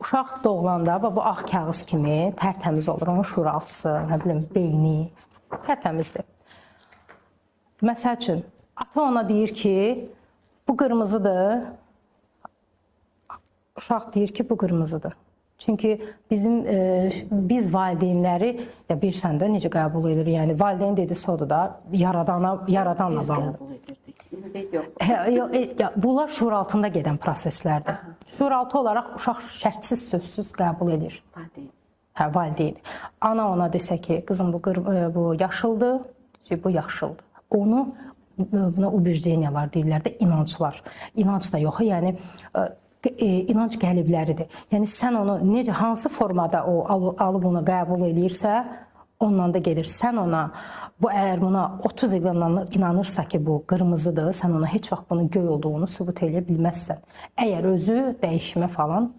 uşaq doğulanda bu ağ kağız kimi tərtəmiz olur. Onun şuraltısı, nə bilim, beyni tərtəmizdir. Məsəl üçün, ata ona deyir ki, bu qırmızıdır. Uşaq deyir ki, bu qırmızıdır. Çünki biz valideynləri bilirsən də necə qəbul edir. Yəni valideyn dedisi odur da, yaradanla bağlı. Qəbul edirdik. Yox. Bunlar şuur altında gedən proseslərdir. Şuur altı olaraq uşaq şərtsiz, sözsüz qəbul edir. Valideyn. Ana ona desə ki, qızım bu yaşıldır, bu yaşıldır. Onu buna ubicdeniyalar deyirlər də, inanclar. İnanc da yox, yəni inanc qəlibləridir. Yəni sən onu necə, hansı formada o alıb onu qəbul edirsə, ondan da gedir. Sən ona, əgər buna 30 il inanırsa ki, bu qırmızıdır, sən ona heç vaxt bunun göy olduğunu sübut edə bilməzsən. Əgər özü dəyişmə falan